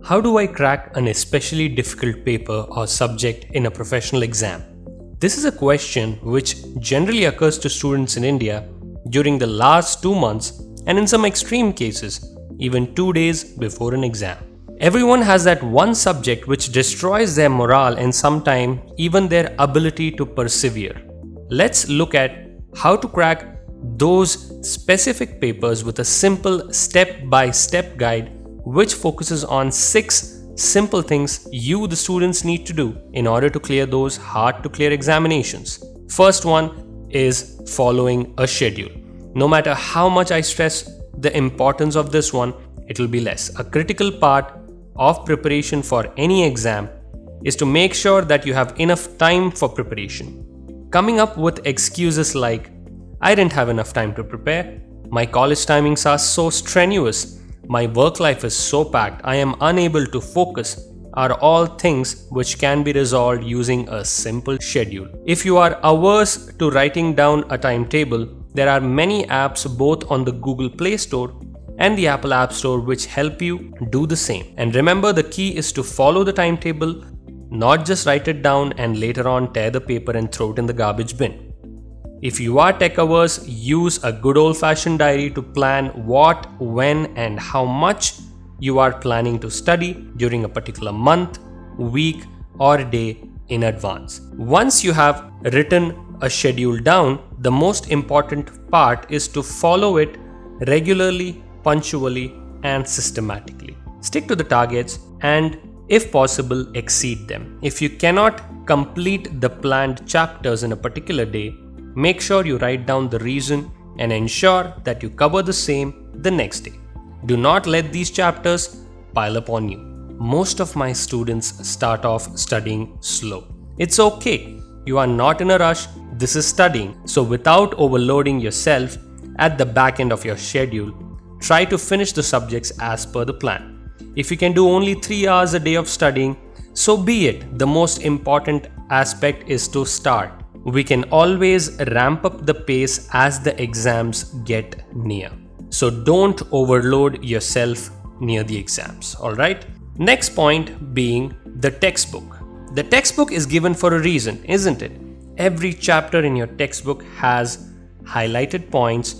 How do I crack an especially difficult paper or subject in a professional exam? This is a question which generally occurs to students in India during the last 2 months and in some extreme cases, even 2 days before an exam. Everyone has that one subject which destroys their morale and sometimes even their ability to persevere. Let's look at how to crack those specific papers with a simple step-by-step guide which focuses on 6 simple things you, the students, need to do in order to clear those hard to clear examinations. First one is following a schedule. No matter how much I stress the importance of this one, it will be less. A critical part of preparation for any exam is to make sure that you have enough time for preparation. Coming up with excuses like, I didn't have enough time to prepare, my college timings are so strenuous, my work life is so packed, I am unable to focus, are all things which can be resolved using a simple schedule. If you are averse to writing down a timetable, there are many apps both on the Google Play Store and the Apple App Store which help you do the same. And remember, the key is to follow the timetable, not just write it down and later on tear the paper and throw it in the garbage bin. If you are tech averse, use a good old-fashioned diary to plan what, when and how much you are planning to study during a particular month, week or day in advance. Once you have written a schedule down, the most important part is to follow it regularly, punctually and systematically. Stick to the targets and, if possible, exceed them. If you cannot complete the planned chapters in a particular day, make sure you write down the reason and ensure that you cover the same the next day. Do not let these chapters pile up on you. Most of my students start off studying slow. It's okay. You are not in a rush. This is studying. So without overloading yourself at the back end of your schedule, try to finish the subjects as per the plan. If you can do only 3 hours a day of studying, so be it. The most important aspect is to start. We can always ramp up the pace as the exams get near. So don't overload yourself near the exams, alright? Next point being the textbook. The textbook is given for a reason, isn't it? Every chapter in your textbook has highlighted points,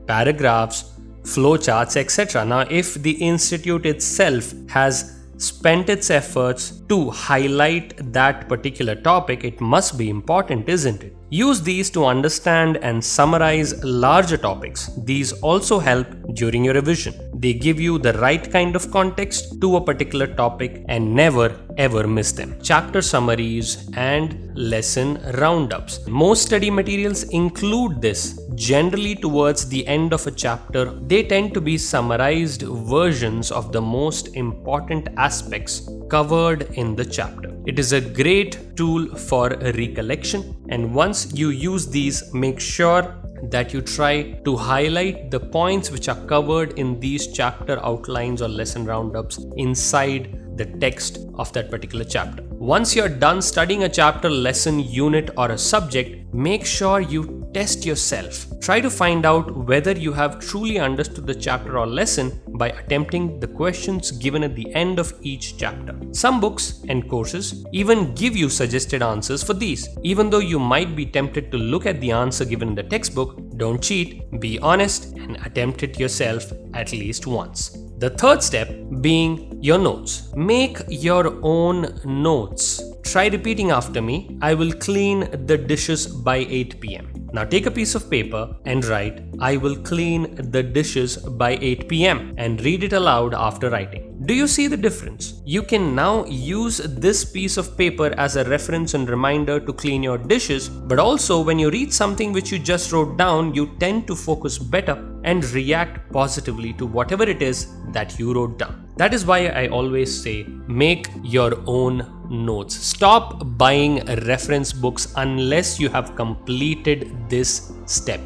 paragraphs, flowcharts, etc. Now, if the institute itself has spent its efforts to highlight that particular topic, it must be important, isn't it? Use these to understand and summarize larger topics. These also help during your revision. They give you the right kind of context to a particular topic and never ever miss them. Chapter summaries and lesson roundups. Most study materials include this. Generally towards the end of a chapter, they tend to be summarized versions of the most important aspects covered in the chapter. It is a great tool for recollection, and once you use these, make sure that you try to highlight the points which are covered in these chapter outlines or lesson roundups inside the text of that particular chapter. Once you're done studying a chapter, lesson, unit or a subject, make sure you test yourself. Try to find out whether you have truly understood the chapter or lesson by attempting the questions given at the end of each chapter. Some books and courses even give you suggested answers for these. Even though you might be tempted to look at the answer given in the textbook, don't cheat, be honest and attempt it yourself at least once. The third step being your notes. Make your own notes. Try repeating after me. I will clean the dishes by 8 p.m. Now take a piece of paper and write, I will clean the dishes by 8 p.m. and read it aloud after writing. Do you see the difference? You can now use this piece of paper as a reference and reminder to clean your dishes, but also when you read something which you just wrote down, you tend to focus better and react positively to whatever it is that you wrote down. That is why I always say, make your own notes. Stop buying reference books unless you have completed this step.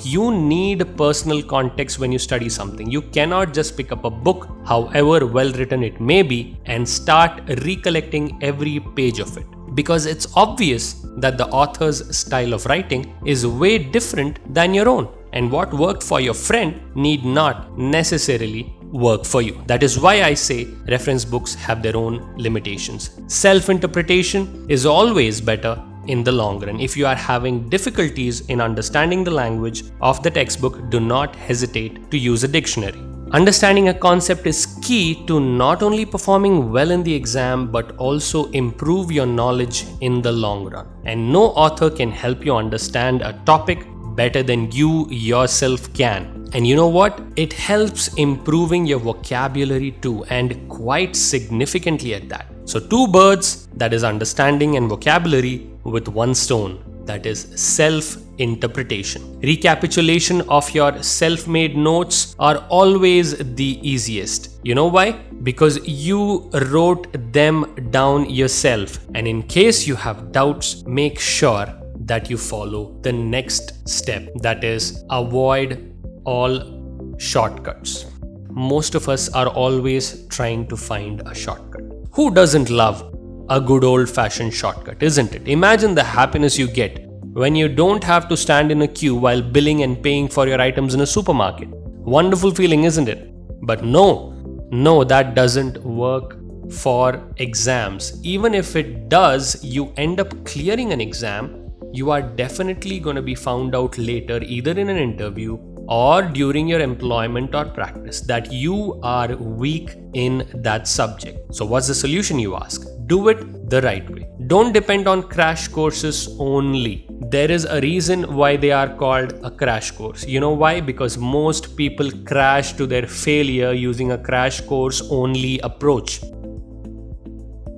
You need personal context when you study something. You cannot just pick up a book, however well written it may be, and start recollecting every page of it. Because it's obvious that the author's style of writing is way different than your own. And what worked for your friend need not necessarily work for you. That is why I say reference books have their own limitations. Self-interpretation is always better in the long run. If you are having difficulties in understanding the language of the textbook, do not hesitate to use a dictionary. Understanding a concept is key to not only performing well in the exam but also improve your knowledge in the long run. And no author can help you understand a topic better than you yourself can. And you know what? It helps improving your vocabulary too, and quite significantly at that. So 2 birds, that is understanding and vocabulary, with 1 stone, that is self-interpretation. Recapitulation of your self-made notes are always the easiest. You know why? Because you wrote them down yourself. And in case you have doubts, make sure that you follow the next step, that is avoid all shortcuts. Most of us are always trying to find a shortcut. Who doesn't love a good old-fashioned shortcut, isn't it? Imagine the happiness you get when you don't have to stand in a queue while billing and paying for your items in a supermarket. Wonderful feeling, isn't it? But no, that doesn't work for exams. Even if it does, you end up clearing an exam, you are definitely going to be found out later, either in an interview or during your employment or practice, that you are weak in that subject. So what's the solution, you ask? Do it the right way. Don't depend on crash courses only. There is a reason why they are called a crash course. You know why? Because most people crash to their failure using a crash course only approach.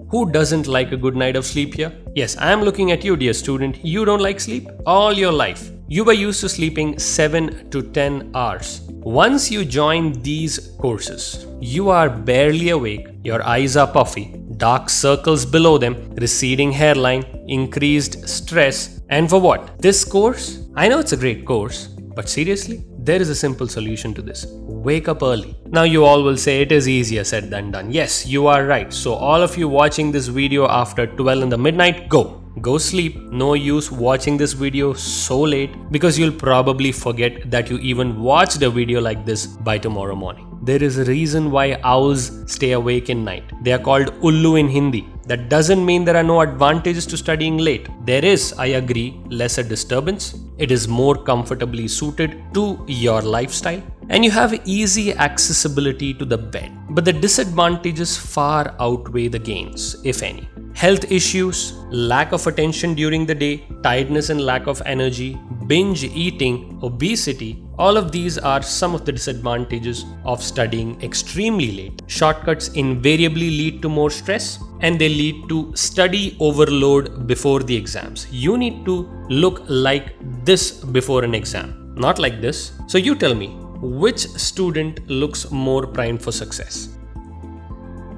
Who doesn't like a good night of sleep here? Yes, I am looking at you, dear student. You don't like sleep? All your life, you were used to sleeping 7 to 10 hours. Once you join these courses, you are barely awake, your eyes are puffy, dark circles below them, receding hairline, increased stress. And for what? This course? I know it's a great course, but seriously, there is a simple solution to this. Wake up early. Now you all will say it is easier said than done. Yes, you are right. So all of you watching this video after 12 in the midnight, go sleep. No use watching this video so late, because you'll probably forget that you even watched a video like this by tomorrow morning. There is a reason why owls stay awake in night. They are called ullu in Hindi. That doesn't mean there are no advantages to studying late. There is, I agree, lesser disturbance. It is more comfortably suited to your lifestyle, and you have easy accessibility to the bed. But the disadvantages far outweigh the gains, if any. Health issues, lack of attention during the day, tiredness and lack of energy, binge eating, obesity, all of these are some of the disadvantages of studying extremely late. Shortcuts invariably lead to more stress, and they lead to study overload before the exams. You need to look like this before an exam, not like this. So you tell me, which student looks more primed for success?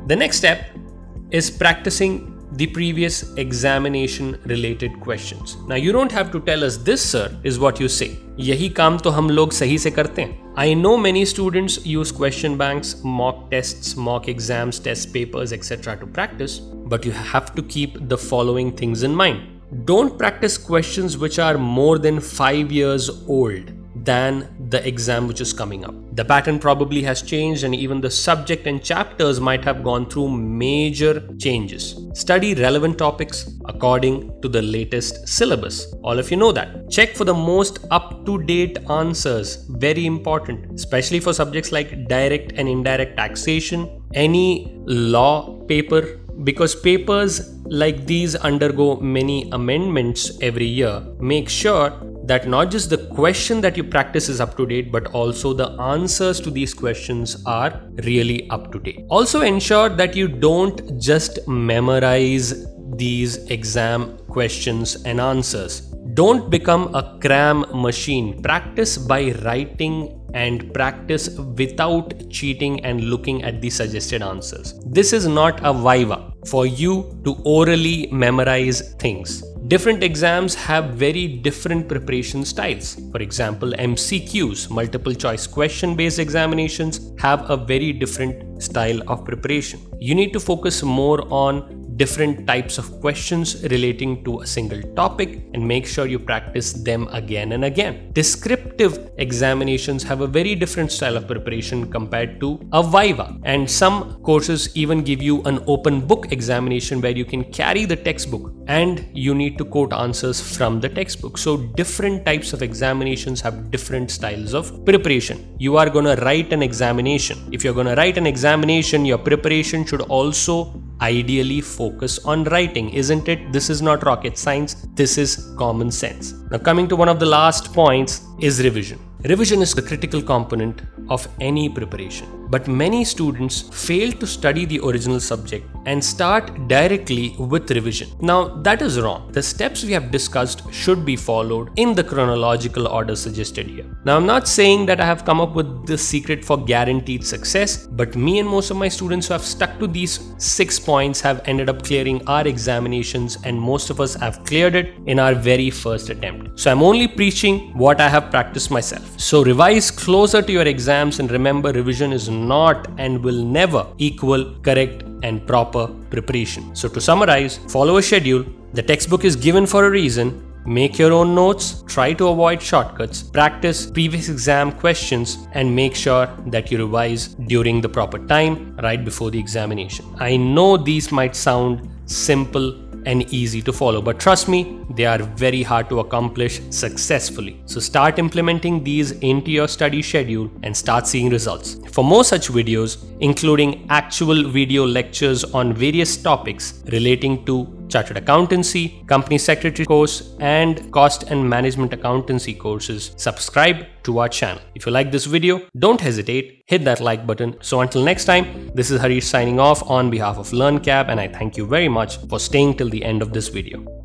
The next step is practicing the previous examination related questions. Now you don't have to tell us this, sir, is what you say. यही काम तो हम लोग सही से करते हैं. I know many students use question banks, mock tests, mock exams, test papers, etc. to practice, but you have to keep the following things in mind. Don't practice questions which are more than 5 years old than the exam which is coming up. The pattern probably has changed, and even the subject and chapters might have gone through major changes. Study relevant topics according to the latest syllabus. All of you know that. Check for the most up-to-date answers. Very important, especially for subjects like direct and indirect taxation, any law paper, because papers like these undergo many amendments every year. Make sure that not just the question that you practice is up to date, but also the answers to these questions are really up to date. Also ensure that you don't just memorize these exam questions and answers. Don't become a cram machine. Practice by writing and practice without cheating and looking at the suggested answers. This is not a viva for you to orally memorize things. Different exams have very different preparation styles. For example, MCQs, multiple choice question based examinations, have a very different style of preparation. You need to focus more on different types of questions relating to a single topic and make sure you practice them again and again. Descriptive examinations have a very different style of preparation compared to a viva, and some courses even give you an open book examination where you can carry the textbook and you need to quote answers from the textbook. So different types of examinations have different styles of preparation. You are going to write an examination. If you're going to write an examination, your preparation should also ideally focus on writing, isn't it? This is not rocket science. This is common sense. Now, coming to one of the last points is revision. Revision is the critical component of any preparation, but many students fail to study the original subject and start directly with revision. Now, that is wrong. The steps we have discussed should be followed in the chronological order suggested here. Now, I'm not saying that I have come up with the secret for guaranteed success, but me and most of my students who have stuck to these 6 points have ended up clearing our examinations, and most of us have cleared it in our very first attempt. So I'm only preaching what I have practiced myself. So revise closer to your exams, and remember, revision is not and will never equal correct and proper preparation. So to summarize, follow a schedule. The textbook is given for a reason. Make your own notes, try to avoid shortcuts, practice previous exam questions, and make sure that you revise during the proper time right before the examination. I know these might sound simple and easy to follow, but trust me, they are very hard to accomplish successfully. So start implementing these into your study schedule and start seeing results. For more such videos, including actual video lectures on various topics relating to chartered accountancy, company secretary course, and cost and management accountancy courses, subscribe to our channel. If you like this video, don't hesitate, hit that like button. So until next time, this is Harish signing off on behalf of LearnCab, and I thank you very much for staying till the end of this video.